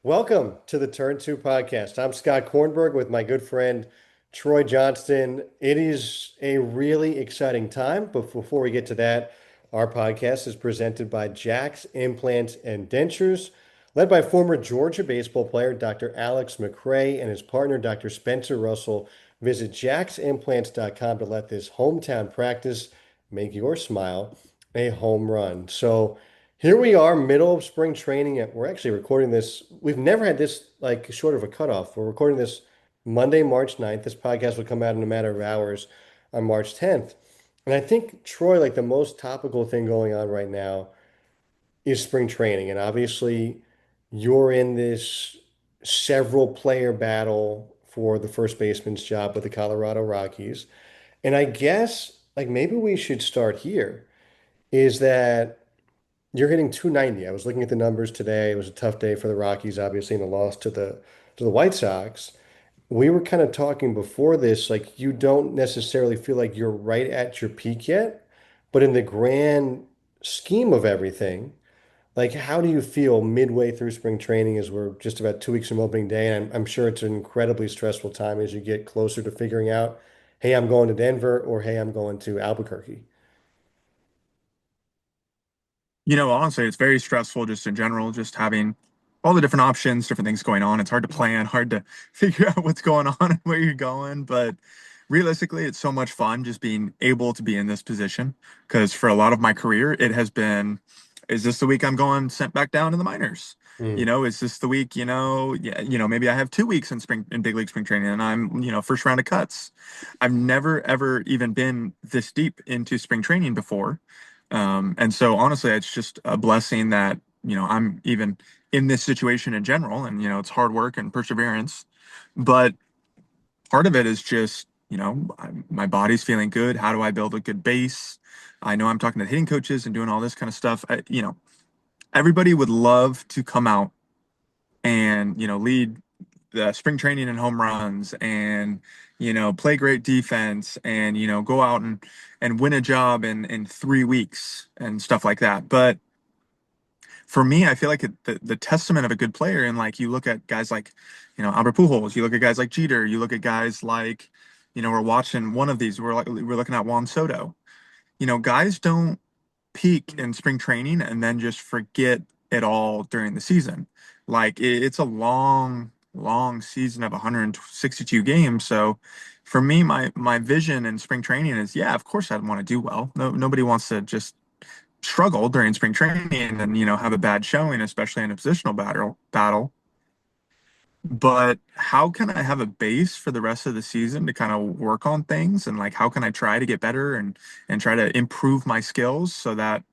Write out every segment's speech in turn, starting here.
Welcome to the Turn 2 podcast. I'm Scott Kornberg with my good friend Troy Johnston. It is a really exciting time, but before we get to that, our podcast is presented by Jack's Implants and Dentures, led by former Georgia baseball player Dr. Alex McRae and his partner Dr. Spencer Russell. Visit jacksimplants.com to let this hometown practice make your smile a home run. So, here we are, middle of spring training. We're actually recording this. We've never had this like short of a cutoff. We're recording this Monday, March 9th. This podcast will come out in a matter of hours on March 10th. And I think, Troy, like the most topical thing going on right now is spring training. And obviously, you're in this several player battle for the first baseman's job with the Colorado Rockies. And I guess, like, maybe we should start here is that you're hitting 290. I was looking at the numbers today. It was a tough day for the Rockies, obviously, in the loss to the White Sox. We were kind of talking before this, like you don't necessarily feel like you're right at your peak yet, but in the grand scheme of everything, like how do you feel midway through spring training as we're just about 2 weeks from opening day? And I'm sure it's an incredibly stressful time as you get closer to figuring out, hey, I'm going to Denver or hey, I'm going to Albuquerque. Honestly, it's very stressful just in general, just having all the different options, different things going on. It's hard to plan, hard to figure out what's going on and where you're going. But realistically, it's so much fun just being able to be in this position. Because for a lot of my career, it has been, is this the week I'm going sent back down to the minors? Mm. Is this the week, yeah, maybe I have 2 weeks in big league spring training and I'm, first round of cuts. I've never ever even been this deep into spring training before. And so honestly, it's just a blessing that, I'm even in this situation in general. And, it's hard work and perseverance. But part of it is just, my body's feeling good. How do I build a good base? I know I'm talking to hitting coaches and doing all this kind of stuff. Everybody would love to come out and, lead the spring training and home runs and, play great defense and, go out and win a job in 3 weeks and stuff like that. But for me, I feel like the testament of a good player, and like you look at guys like, Albert Pujols, you look at guys like Jeter, you look at guys like, we're watching one of these, we're looking at Juan Soto. Guys don't peak in spring training and then just forget it all during the season. Like it's a long, long season of 162 games. So for me, my vision in spring training is, yeah, of course I'd want to do well. No, nobody wants to just struggle during spring training and have a bad showing, especially in a positional battle. But how can I have a base for the rest of the season to kind of work on things and like how can I try to get better and try to improve my skills so that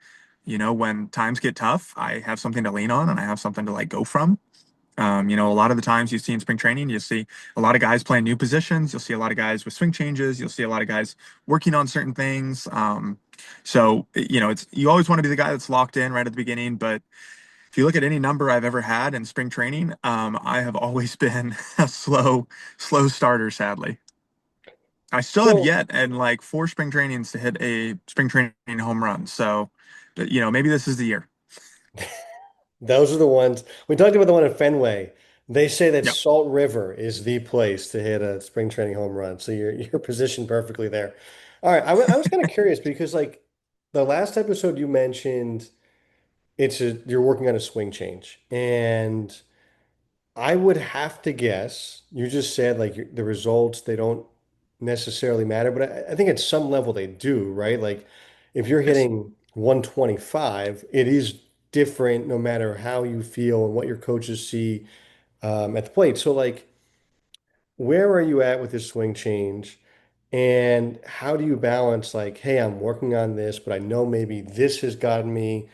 when times get tough, I have something to lean on and I have something to like go from. A lot of the times you see in spring training, you see a lot of guys playing new positions. You'll see a lot of guys with swing changes. You'll see a lot of guys working on certain things. So it's you always want to be the guy that's locked in right at the beginning. But if you look at any number I've ever had in spring training, I have always been a slow starter, sadly. I still have So yet and like 4 spring trainings to hit a spring training home run. So, maybe this is the year. those are the ones we talked about the one in Fenway. They say that Yep. Salt River is the place to hit a spring training home run. So you're positioned perfectly there. All right, I was kind of curious because like the last episode you mentioned you're working on a swing change and I would have to guess you just said like the results they don't necessarily matter, but I think at some level they do, right? Like if you're Yes. hitting 125, it is different no matter how you feel and what your coaches see at the plate. So like, where are you at with this swing change? And how do you balance like, hey, I'm working on this, but I know maybe this has gotten me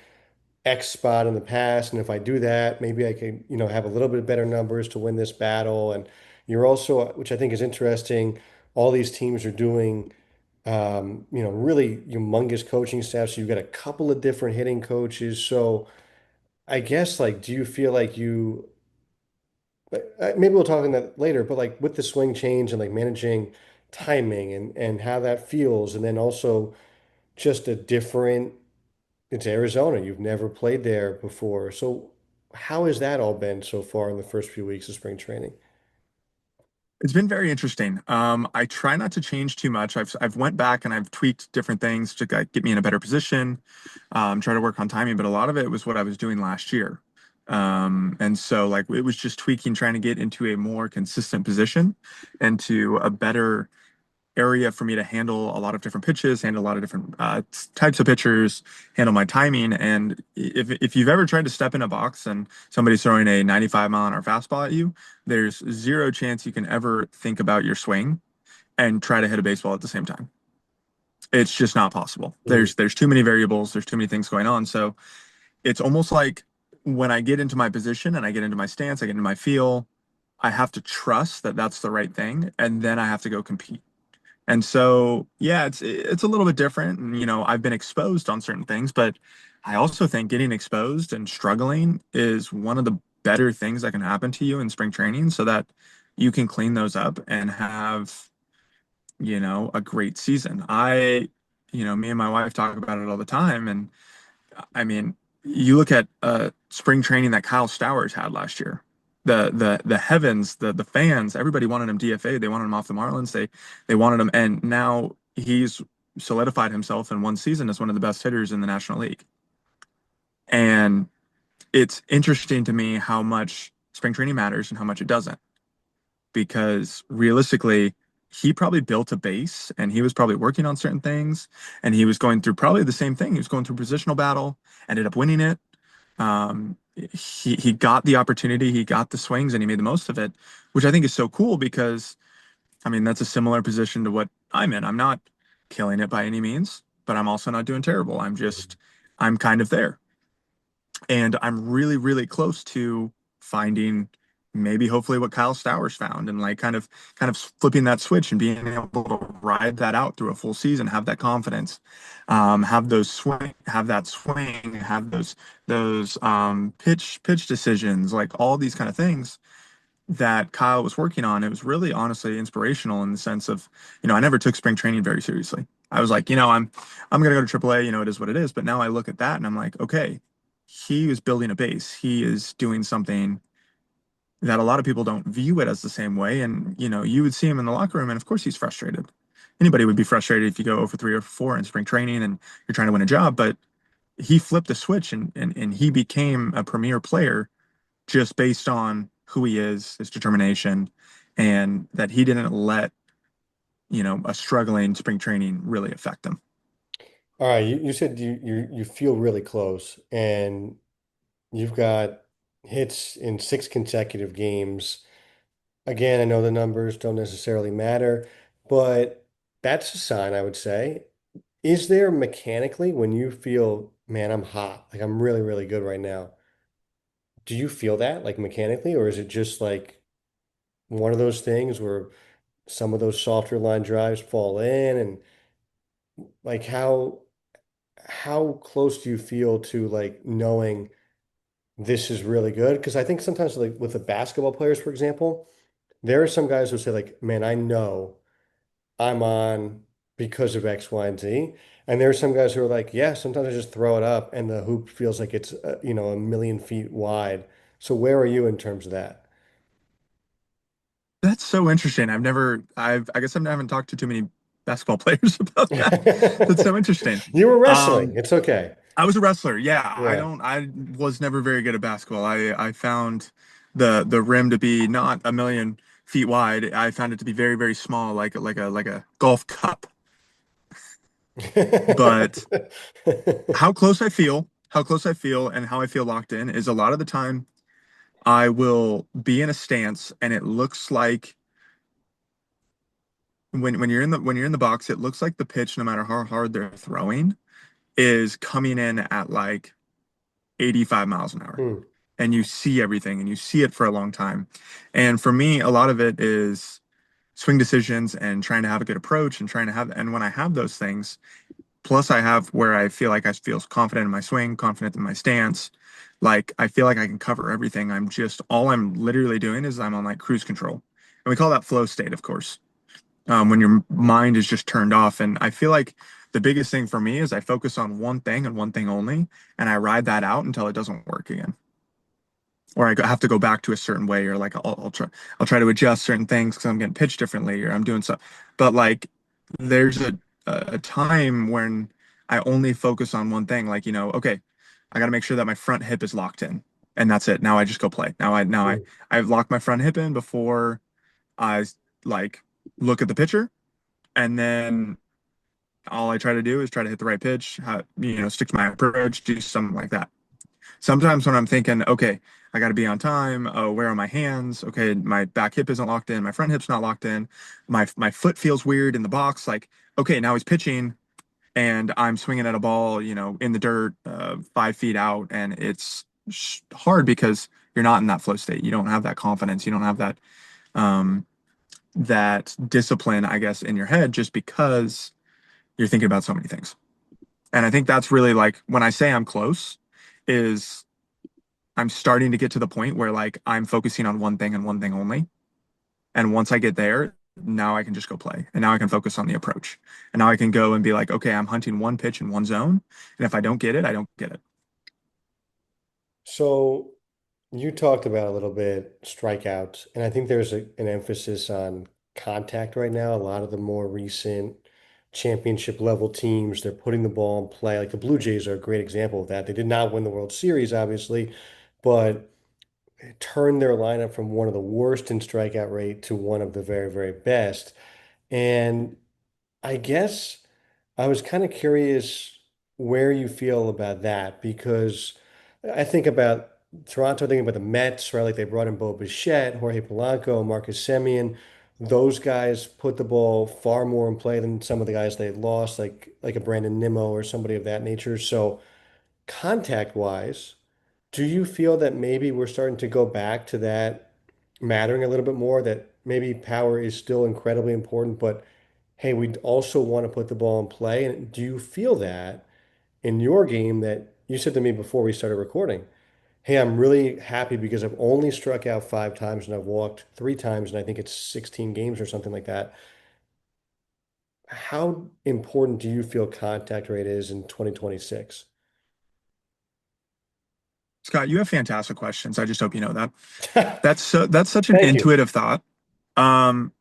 X spot in the past, and if I do that, maybe I can, have a little bit better numbers to win this battle. And you're also, which I think is interesting, all these teams are doing, really humongous coaching staff. So you've got a couple of different hitting coaches. So I guess like, do you feel like maybe we'll talk on that later, but like with the swing change and like managing timing and how that feels, and then also just a different, it's Arizona. You've never played there before. So how has that all been so far in the first few weeks of spring training? It's been very interesting. I try not to change too much. I've went back and I've tweaked different things to get me in a better position, try to work on timing, but a lot of it was what I was doing last year. And so like it was just tweaking, trying to get into a more consistent position and to a better area for me to handle a lot of different pitches, handle a lot of different types of pitchers, handle my timing. And if you've ever tried to step in a box and somebody's throwing a 95-mile-an-hour fastball at you, there's zero chance you can ever think about your swing and try to hit a baseball at the same time. It's just not possible. Mm. There's too many variables, there's too many things going on. So it's almost like when I get into my position and I get into my stance, I get into my feel, I have to trust that that's the right thing, and then I have to go compete. And so, yeah, it's a little bit different. And, I've been exposed on certain things, but I also think getting exposed and struggling is one of the better things that can happen to you in spring training so that you can clean those up and have, a great season. Me and my wife talk about it all the time. And I mean, you look at spring training that Kyle Stowers had last year. The heavens, the fans, everybody wanted him DFA. They wanted him off the Marlins. They wanted him, and now he's solidified himself in one season as one of the best hitters in the National League. And it's interesting to me how much spring training matters and how much it doesn't, because realistically, he probably built a base and he was probably working on certain things and he was going through probably the same thing. He was going through positional battle, ended up winning it. He got the opportunity, he got the swings, and he made the most of it, which I think is so cool because I mean that's a similar position to what I'm in. I'm not killing it by any means, but I'm also not doing terrible. I'm kind of there. And I'm really, really close to finding maybe hopefully what Kyle Stowers found and like kind of flipping that switch and being able to ride that out through a full season, have that confidence, have that swing, have those pitch decisions, like all these kind of things that Kyle was working on. It was really honestly inspirational in the sense of, I never took spring training very seriously. I was like, I'm gonna go to AAA, it is what it is. But now I look at that and I'm like, okay, he is building a base. He is doing something that a lot of people don't view it as the same way. And, you would see him in the locker room, and of course he's frustrated. Anybody would be frustrated if you go over 3 or 4 in spring training and you're trying to win a job, but he flipped the switch and he became a premier player just based on who he is, his determination, and that he didn't let, a struggling spring training really affect him. All right, you said you feel really close, and you've got hits in 6 consecutive games. Again, I know the numbers don't necessarily matter, but that's a sign, I would say. Is there mechanically when you feel, man, I'm hot, like I'm really, really good right now? Do you feel that like mechanically, or is it just like one of those things where some of those softer line drives fall in and like how close do you feel to like knowing this is really good? Because I think sometimes like with the basketball players, for example, there are some guys who say like, man, I know I'm on because of X, Y, and Z. And there are some guys who are like, yeah, sometimes I just throw it up and the hoop feels like it's, a million feet wide. So where are you in terms of that? That's so interesting. I guess I haven't talked to too many basketball players about that. That's so interesting. You were wrestling. Um, It's okay. I was a wrestler. Yeah, Yeah. I was never very good at basketball. I found the rim to be not a million feet wide. I found it to be very, very small, like a golf cup. But how close I feel and how I feel locked in is a lot of the time I will be in a stance and it looks like when you're in the box, it looks like the pitch, no matter how hard they're throwing, is coming in at like 85 miles an hour. Hmm. And you see everything and you see it for a long time. And for me, a lot of it is swing decisions and trying to have a good approach and and when I have those things, plus I have where I feel like I feel confident in my swing, confident in my stance, like I feel like I can cover everything. All I'm literally doing is I'm on like cruise control. And we call that flow state, of course, when your mind is just turned off. And I feel like the biggest thing for me is I focus on one thing and one thing only, and I ride that out until it doesn't work again. or have to go back to a certain way, or like I'll try to adjust certain things because I'm getting pitched differently or I'm doing stuff. But like there's a time when I only focus on one thing, like, okay, I got to make sure that my front hip is locked in, and that's it. Now I just go play. Mm. I've locked my front hip in before I like look at the pitcher, and then all I try to do is try to hit the right pitch, stick to my approach, do something like that. Sometimes when I'm thinking, okay, I got to be on time. Oh, where are my hands? Okay, my back hip isn't locked in. My front hip's not locked in. My foot feels weird in the box. Like, okay, now he's pitching, and I'm swinging at a ball, in the dirt, 5 feet out, and it's hard because you're not in that flow state. You don't have that confidence. You don't have um, that discipline, I guess, in your head, just because you're thinking about so many things. And I think that's really like when I say I'm close, is I'm starting to get to the point where like I'm focusing on one thing and one thing only. And once I get there, now I can just go play. And now I can focus on the approach. And now I can go and be like, okay, I'm hunting one pitch in one zone. And if I don't get it, I don't get it. So you talked about a little bit strikeouts, and I think there's an emphasis on contact right now. A lot of the more recent championship level teams, they're putting the ball in play. Like the Blue Jays are a great example of that. They did not win the World Series, obviously, but turned their lineup from one of the worst in strikeout rate to one of the very, very best. And I guess I was kind of curious where you feel about that because I think about Toronto, thinking about the Mets, right? Like they brought in Bo Bichette, Jorge Polanco, Marcus Semien. Those guys put the ball far more in play than some of the guys they lost, like a Brandon Nimmo or somebody of that nature. So contact wise, do you feel that maybe we're starting to go back to that mattering a little bit more, that maybe power is still incredibly important, but hey, we also want to put the ball in play? And do you feel that in your game that you said to me before we started recording, hey, I'm really happy because I've only struck out 5 times and I've walked 3 times and I think it's 16 games or something like that. How important do you feel contact rate is in 2026? Scott, you have fantastic questions. I just hope you know that. That's such an Thank you. intuitive thought. Um,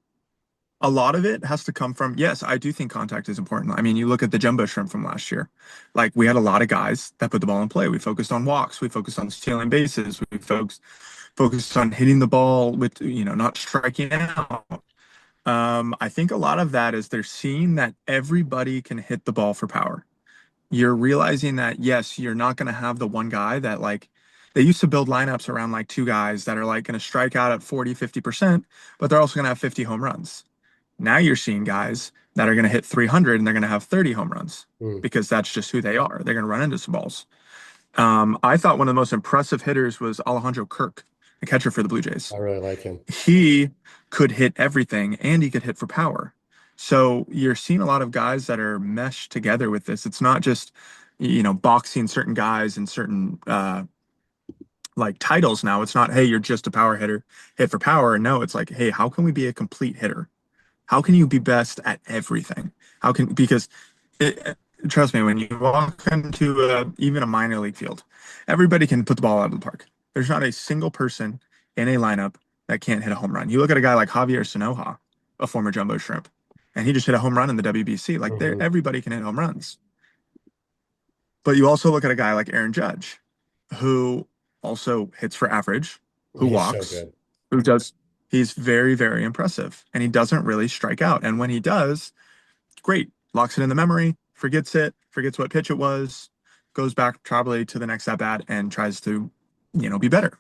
a lot of it has to come from, yes, I do think contact is important. I mean, you look at the jumbo shrimp from last year. Like we had a lot of guys that put the ball in play. We focused on walks, we focused on stealing bases, we focused on hitting the ball with, not striking out. I think a lot of that is they're seeing that everybody can hit the ball for power. You're realizing that, yes, you're not going to have the one guy that like they used to build lineups around like two guys that are like going to strike out at 40, 50%, but they're also going to have 50 home runs. Now you're seeing guys that are going to hit 300 and they're going to have 30 home runs Mm, because that's just who they are. They're going to run into some balls. I thought one of the most impressive hitters was Alejandro Kirk, the catcher for the Blue Jays. I really like him. He could hit everything and he could hit for power. So you're seeing a lot of guys that are meshed together with this. It's not just, boxing certain guys and certain like titles now. It's not, hey, you're just a power hitter, hit for power. No, it's like, hey, how can we be a complete hitter? How can you be best at everything? Because it, trust me, when you walk into even a minor league field, everybody can put the ball out of the park. There's not a single person in a lineup that can't hit a home run. You look at a guy like Javier Sanoja, a former jumbo shrimp, and he just hit a home run in the WBC. Like there, Hmm. everybody can hit home runs. But you also look at a guy like Aaron Judge, who also hits for average, who He's so walks, good. who does. He's very, very impressive, and he doesn't really strike out. And when he does, great, locks it in the memory, forgets it, forgets what pitch it was, goes back probably to the next at bat and tries to, be better.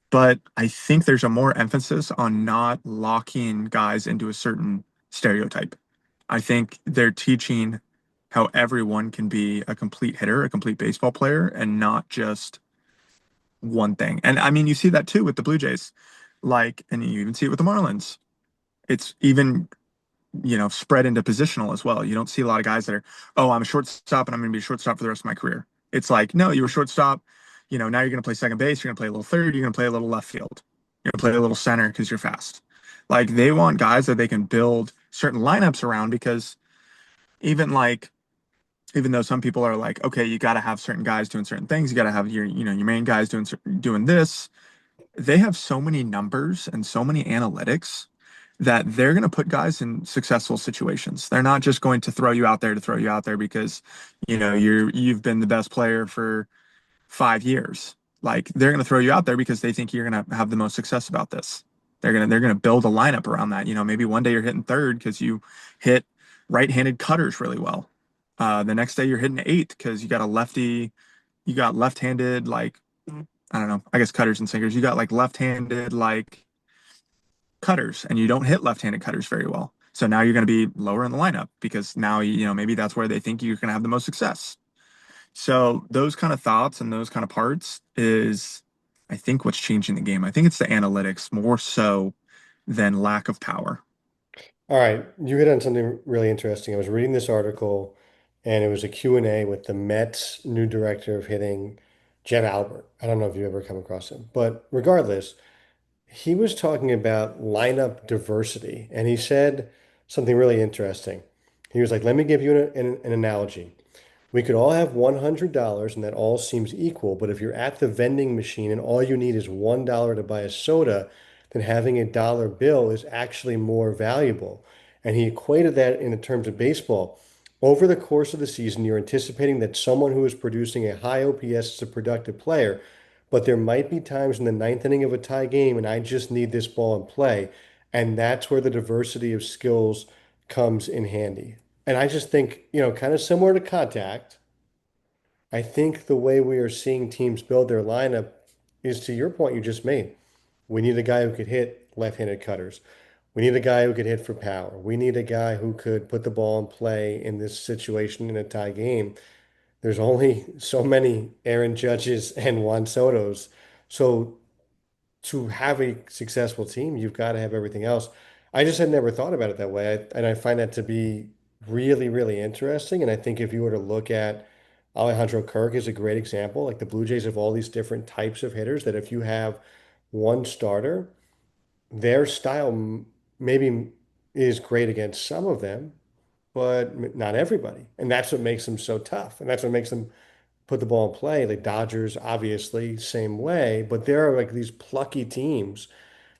But I think there's a more emphasis on not locking guys into a certain stereotype. I think they're teaching how everyone can be a complete hitter, a complete baseball player, and not just one thing. And I mean, you see that too with the Blue Jays, like, and you even see it with the Marlins. It's even spread into positional as well. You don't see a lot of guys that are, oh, I'm a shortstop and I'm going to be a shortstop for the rest of my career. It's like, no, you were shortstop. Now you're going to play second base. You're going to play a little third. You're going to play a little left field. You're going to play a little center because you're fast. Like they want guys that they can build certain lineups around because even like even though some people are like, okay, you got to have certain guys doing certain things, you got to have your main guys doing this. They have so many numbers and so many analytics that they're going to put guys in successful situations. They're not just going to throw you out there to throw you out there because, you've been the best player for 5 years. Like they're going to throw you out there because they think you're going to have the most success about this. They're going to build a lineup around that. Maybe one day you're hitting third because you hit right-handed cutters really well. The next day you're hitting eighth because you got left-handed like I don't know, I guess cutters and sinkers. You got like left-handed like cutters and you don't hit left-handed cutters very well. So now you're going to be lower in the lineup because now maybe that's where they think you're going to have the most success. So those kind of thoughts and those kind of parts is, I think, what's changing the game. I think it's the analytics more so than lack of power. All right, you hit on something really interesting. I was reading this article, and it was a Q&A with the Mets' new director of hitting, Jed Albert. I don't know if you ever come across him, but regardless, he was talking about lineup diversity, and he said something really interesting. He was like, "Let me give you an analogy. We could all have $100 and that all seems equal, but if you're at the vending machine and all you need is $1 to buy a soda, then having a dollar bill is actually more valuable." And he equated that in the terms of baseball. Over the course of the season, you're anticipating that someone who is producing a high OPS is a productive player, but there might be times in the ninth inning of a tie game and I just need this ball in play. And that's where the diversity of skills comes in handy. And I just think, kind of similar to contact, I think the way we are seeing teams build their lineup is to your point you just made. We need a guy who could hit left-handed cutters. We need a guy who could hit for power. We need a guy who could put the ball in play in this situation in a tie game. There's only so many Aaron Judges and Juan Sotos. So to have a successful team, you've got to have everything else. I just had never thought about it that way. And I find that to be really, really interesting. And I think if you were to look at Alejandro Kirk is a great example. Like the Blue Jays have all these different types of hitters that if you have one starter, their style maybe is great against some of them, but not everybody. And that's what makes them so tough. And that's what makes them put the ball in play. The Dodgers, obviously, same way, but there are like these plucky teams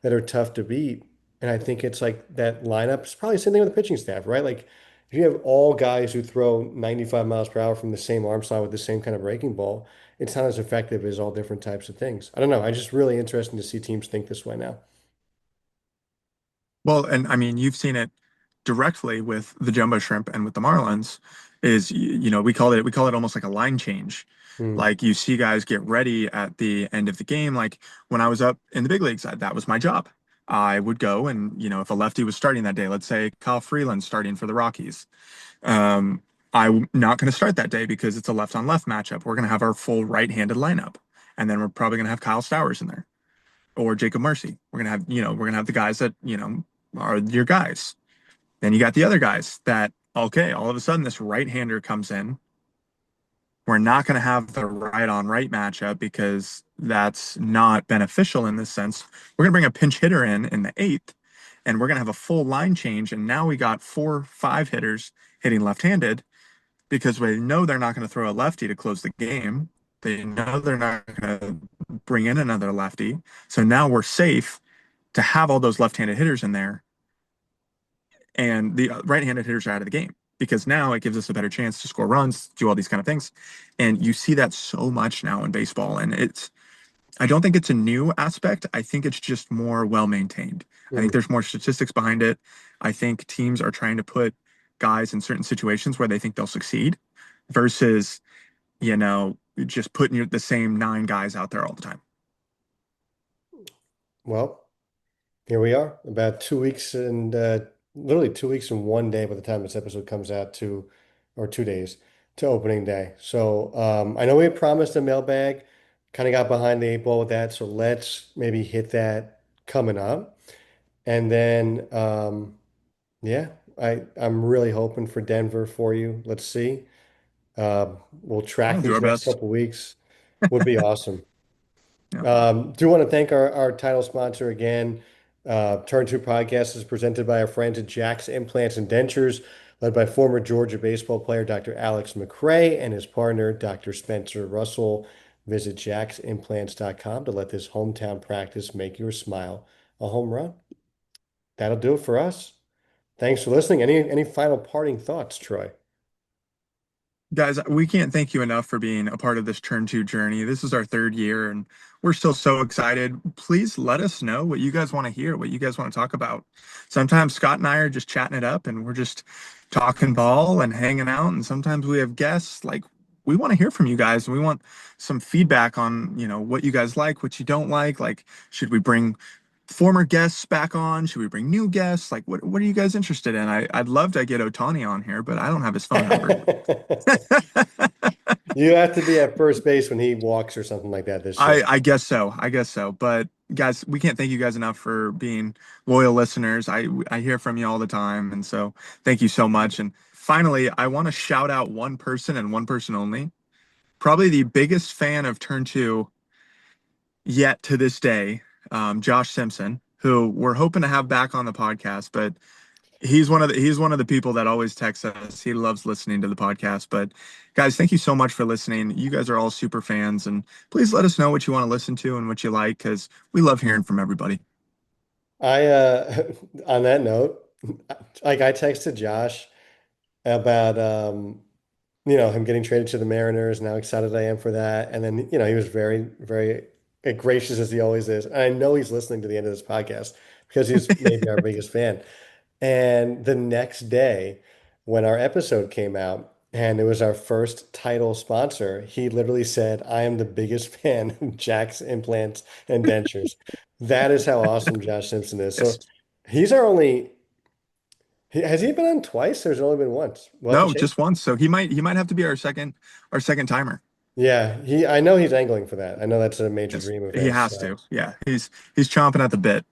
that are tough to beat. And I think it's like that lineup. It's probably the same thing with the pitching staff, right? Like if you have all guys who throw 95 miles per hour from the same arm slot with the same kind of breaking ball, it's not as effective as all different types of things. I don't know. I just really interesting to see teams think this way now. Well, and I mean, you've seen it directly with the jumbo shrimp and with the Marlins is, we call it almost like a line change. Hmm. Like you see guys get ready at the end of the game. Like when I was up in the big leagues, that was my job. I would go and, if a lefty was starting that day, let's say Kyle Freeland starting for the Rockies, um, I'm not going to start that day because it's a left on left matchup. We're going to have our full right-handed lineup. And then we're probably going to have Kyle Stowers in there or Jacob Marcy. We're gonna have the guys that, are your guys. Then you got the other guys that, okay, all of a sudden this right-hander comes in. We're not going to have the right on right matchup because that's not beneficial in this sense. We're going to bring a pinch hitter in the eighth, and we're going to have a full line change. And now we got 4, 5 hitters hitting left-handed because we know they're not going to throw a lefty to close the game. They know they're not going to bring in another lefty. So now we're safe to have all those left-handed hitters in there, and the right-handed hitters are out of the game because now it gives us a better chance to score runs, do all these kind of things. And you see that so much now in baseball. And I don't think it's a new aspect. I think it's just more well maintained. I think Hmm. there's more statistics behind it. I think teams are trying to put guys in certain situations where they think they'll succeed versus, just putting the same 9 guys out there all the time. Well, here we are, about 2 weeks and literally 2 weeks and one day by the time this episode comes out to, or 2 days to opening day. So I know we had promised a mailbag, kind of got behind the eight ball with that. So let's maybe hit that coming up. And then, yeah, I'm really hoping for Denver for you. Let's see. We'll track I'll do these our next best. couple weeks. Would be awesome. Yeah. Do want to thank our title sponsor again. Turn Two Podcast is presented by our friends at Jack's Implants and Dentures. led by former Georgia baseball player Dr. Alex McRae and his partner, Dr. Spencer Russell. Visit jacksimplants.com to let this hometown practice make your smile a home run. That'll do it for us. Thanks for listening. Any final parting thoughts, Troy? Guys, we can't thank you enough for being a part of this Turn 2 journey. This is our third year and we're still so excited. Please let us know what you guys want to hear, what you guys want to talk about. Sometimes Scott and I are just chatting it up and we're just talking ball and hanging out. And sometimes we have guests. Like, we want to hear from you guys and we want some feedback on, what you guys like, what you don't like. Like, should we bring former guests back on? Should we bring new guests? Like, what are you guys interested in? I'd love to get Otani on here, but I don't have his phone number. You have to be at first base when he walks or something like that this I year. I guess so. I guess so. But guys, we can't thank you guys enough for being loyal listeners. I hear from you all the time, and so thank you so much. And finally, I want to shout out one person and one person only. Probably the biggest fan of Turn Two yet to this day, Josh Simpson, who we're hoping to have back on the podcast, but he's one of the people that always texts us. He loves listening to the podcast. But guys, thank you so much for listening. You guys are all super fans, and please let us know what you want to listen to and what you like, because we love hearing from everybody. I on that note, like I texted Josh about him getting traded to the Mariners and how excited I am for that. And then, he was very, very gracious as he always is. And I know he's listening to the end of this podcast because he's maybe our biggest fan. And the next day, when our episode came out and it was our first title sponsor, he literally said, I am the biggest fan of Jack's implants and dentures. That is how awesome Josh Simpson is. Yes. So he's our only, has he been on twice? There's only been once. We'll have to No, check. just once. So he might have to be our second timer. Yeah, I know he's angling for that. I know that's a major Yes, dream of he his. has to. Yeah, he's chomping at the bit.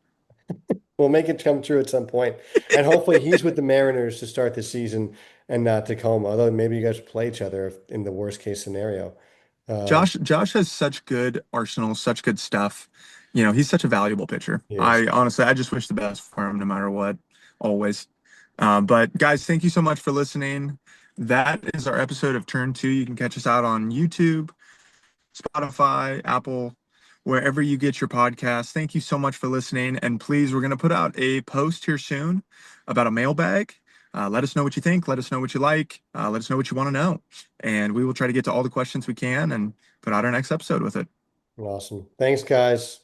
We'll make it come true at some point. And hopefully he's with the Mariners to start the season and not Tacoma. Although maybe you guys play each other in the worst case scenario. Josh has such good arsenal, such good stuff. He's such a valuable pitcher. He is. I honestly, I just wish the best for him no matter what, always. But guys, thank you so much for listening. That is our episode of Turn Two. You can catch us out on YouTube, Spotify, Apple, wherever you get your podcasts. Thank you so much for listening. And please, we're going to put out a post here soon about a mailbag. Let us know what you think. Let us know what you like. Let us know what you want to know. And we will try to get to all the questions we can and put out our next episode with it. Awesome. Thanks, guys.